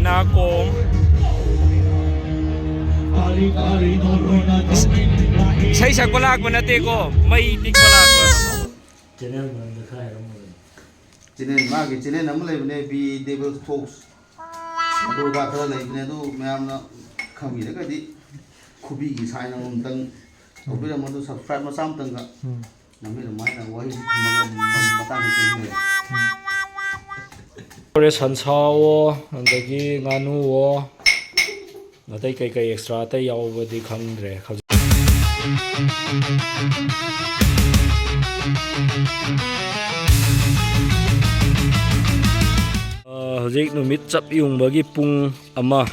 na kong Say sakwa lakwa nate ko may tikwa lakwa channel man the khai ram channel magi channel am leibne bi devil talks adu da khara leibne du mayam na khamgi da di khubi gi sai na tang obira mo du subscribe ma sam tang ga nami mai na wahi thamaga matang ke ni ore sansawo andagi nganu wo natai kai kai extra ta yawbadi khangdre hojik numit chap yung bagi pung ama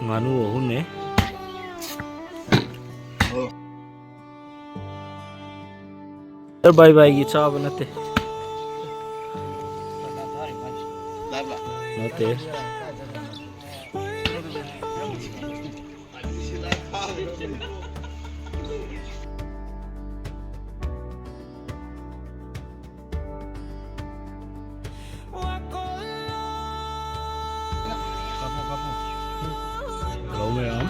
nganu ho ne bye bye gi cha banate nate hello ma'am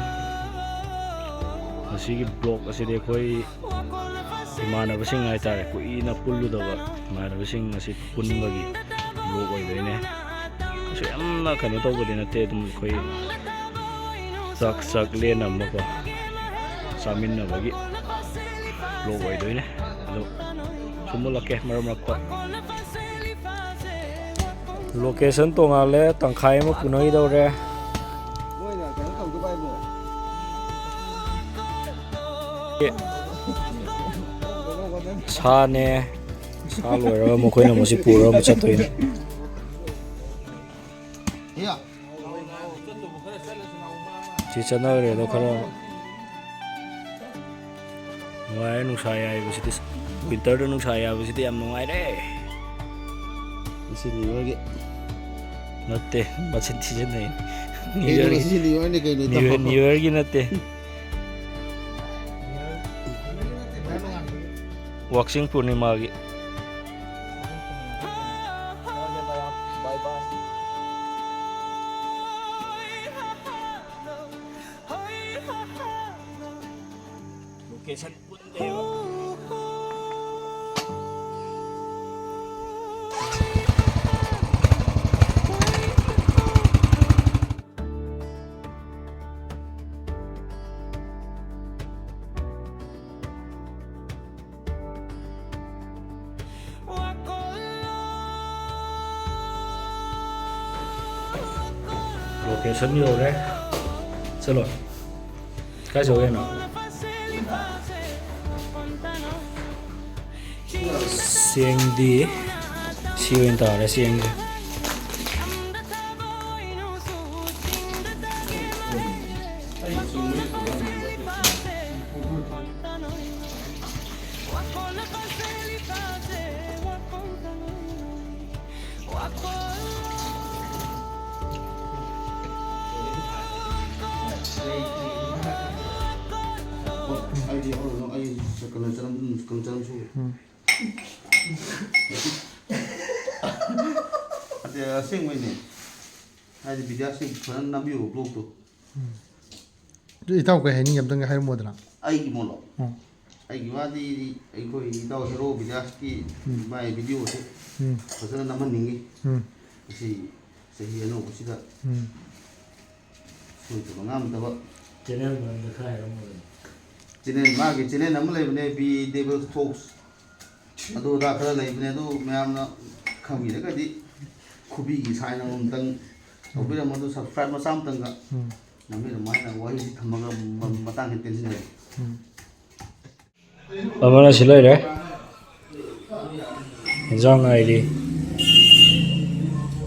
asigi blog aside koi imanabasing ay tare ko ina pulludaga imanabasing asi punbagi blog oidoine so yamna kano tawbadi nate dum koi sak lena mako samin na bagi blog oidoine ado sumulake maramrakta location to ngale tangkhai ma punai dawre 사네 살로라 뭐 거기는 뭐지 부러 뭐 찾더니 ya 진짜 나그래도 그런 와이 누사야 이거시디 윈터도 누사야 이거시디 얌 농아이래 isili wage 너때 마침 티졌네 isili wage ke no 뉴욕이 너때 wakching Purnima gi location punde location nhiều đấy xin lỗi cái số em nào xiên đi siêu hiện tại là xiên đi ai sekolah jalan su ada sing ini ada video sing pernah nabi blog tu itu tahu ke ini yang tengah hari muda ai ki mono ai ki wadi ai ko i tahu hero video ki mai video tu pasal nama ningi si sehi ano ko sida so tu ngam ta ba channel man the khai ram channel magi channel am leibne bi devil talks adu da khara leibne du mayam na khamgi da di khubi gi sai na tang obira mo du subscribe ma sam tang ga nami mai na wahi thamaga matang ke tension ne amana silai re enjang ai đi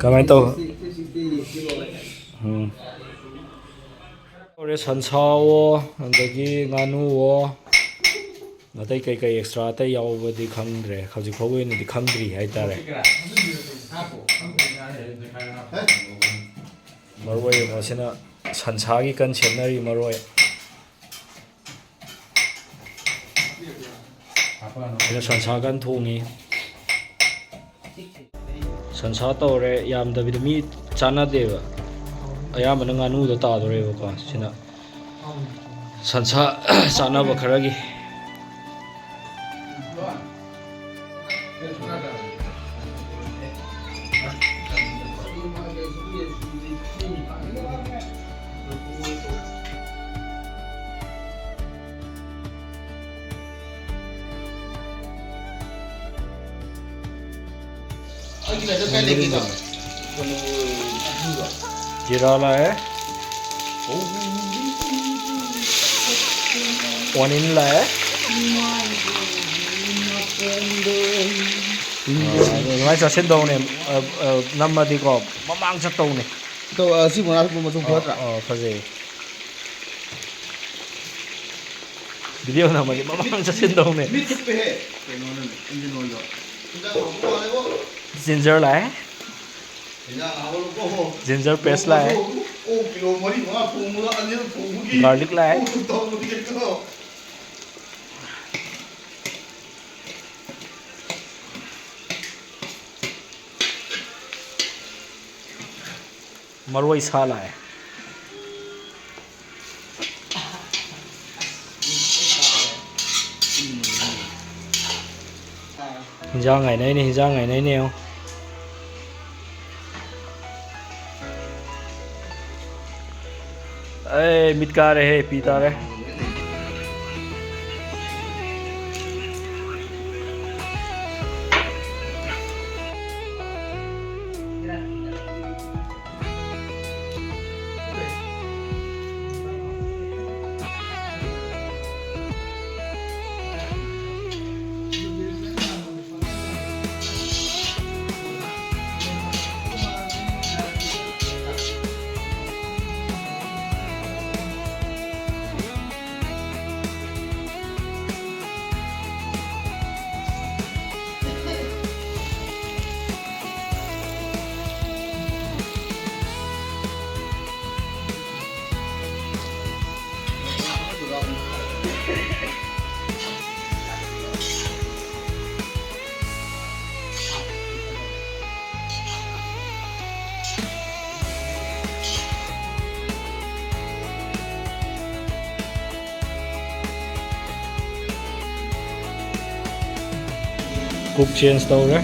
kamai to ore sansawo andagi nganu wo natai kai kai extra ta yawbadi khangdre khawji khawin di khangdri hai tare marwai masina sansagi kan chenari marwai ꯑꯩꯅ ꯁꯟꯁꯥ ꯀꯟ ꯊꯣꯡꯉꯤ ꯁꯟꯁꯥ ꯇꯧꯔꯦ ꯌꯥꯝꯗꯕꯤꯗ ꯃꯤ ꯆꯥꯟꯅꯗꯦꯕ ꯑꯌꯥꯝꯕꯅ ꯉꯥꯅꯨꯗ ꯇꯥꯗꯣꯔꯦꯕꯀꯣ ꯁꯤꯅ ꯁꯟꯁꯥ ꯆꯥꯅꯕ ꯈꯔꯒꯤ जीरा लाए ऑनियन लाए ꯑꯗꯨꯃꯥꯏꯅ ꯆꯥꯁꯤꯟꯗꯧꯅꯦ ꯅꯝꯃꯗꯤꯀꯣ ꯃꯃꯥꯡ ꯆꯠꯇꯧꯅꯦ ꯁꯤ ꯃꯅꯥꯛ ꯃꯆꯨꯝ ꯐꯠꯇ꯭ꯔꯥ ꯐꯖꯩ ꯚꯤꯗꯤꯑꯣ ꯅꯝꯃꯗꯤ ꯃꯃꯥꯡ ꯆꯠꯁꯤꯟꯗꯧꯅꯦ जिंजर लाए जिंजर पेस्ट लाए गार्लिक लाए मरवई सा लाए हिंजांग गायनायनि हिंजांग गायनायनि ए मिट का रहे पीता रहे कुक चेंज तौरे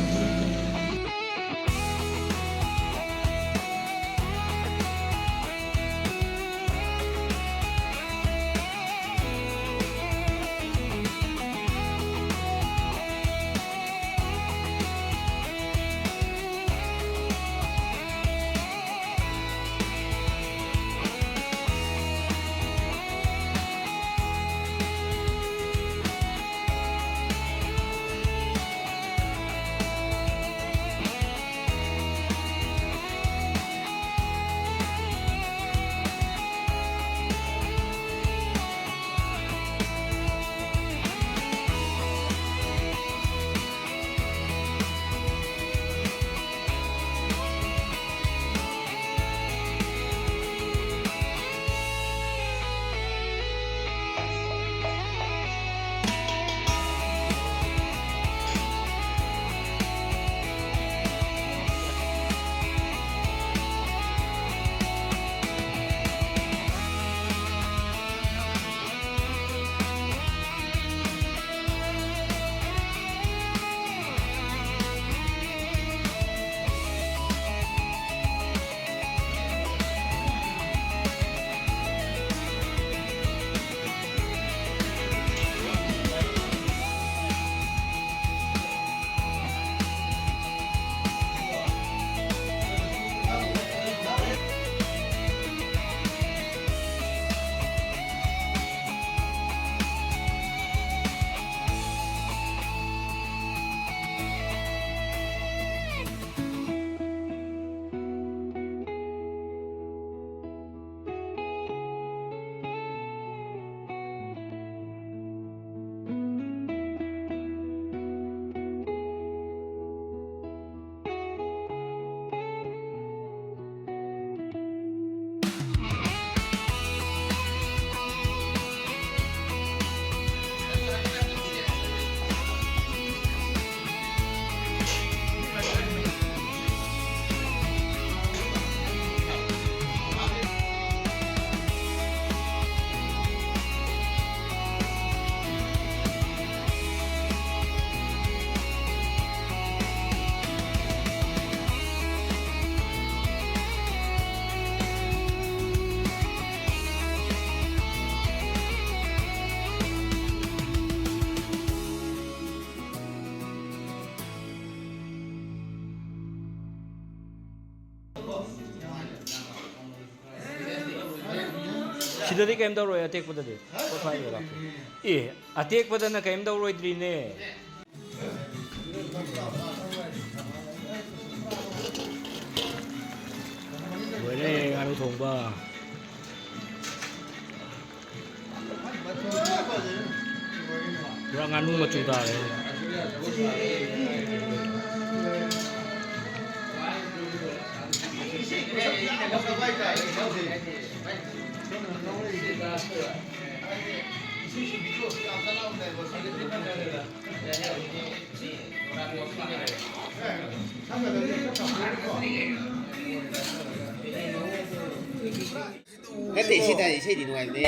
ꯁꯤꯗꯗꯤ ꯀꯩꯝ ꯇꯧꯔꯣꯏ ꯑꯇꯦꯛꯄꯗꯗꯤ ꯄꯣꯠꯐꯥꯏꯗ ꯂꯥꯛꯄ ꯑꯦ ꯑꯇꯦꯛꯄꯗꯅ ꯀꯩꯝ ꯇꯧꯔꯣꯏꯗ꯭ꯔꯤꯅꯦ ꯂꯣꯏꯔꯦ ꯉꯥꯅꯨ ꯊꯣꯡꯕ ꯄꯨꯔꯥ ꯉꯥꯅꯨ ꯃꯆꯨ ꯇꯥꯔꯦ Cái tỷ xin này xây đi ngoài đi.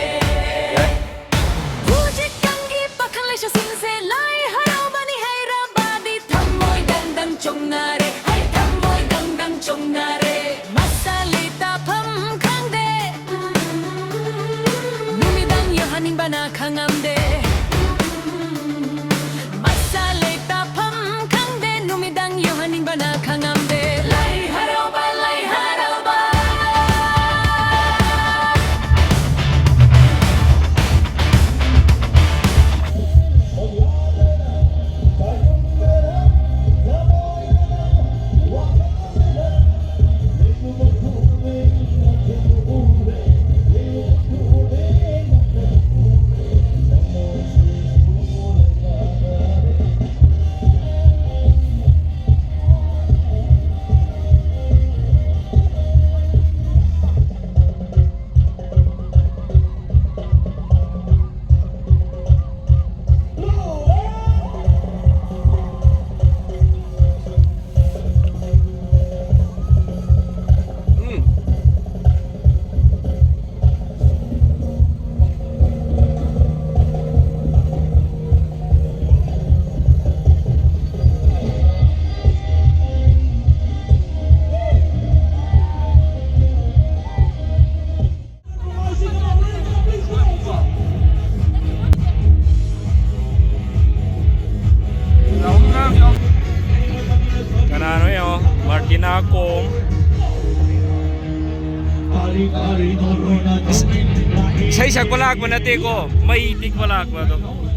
Kinakom Say sa kulak mo na teko may tik walak ba to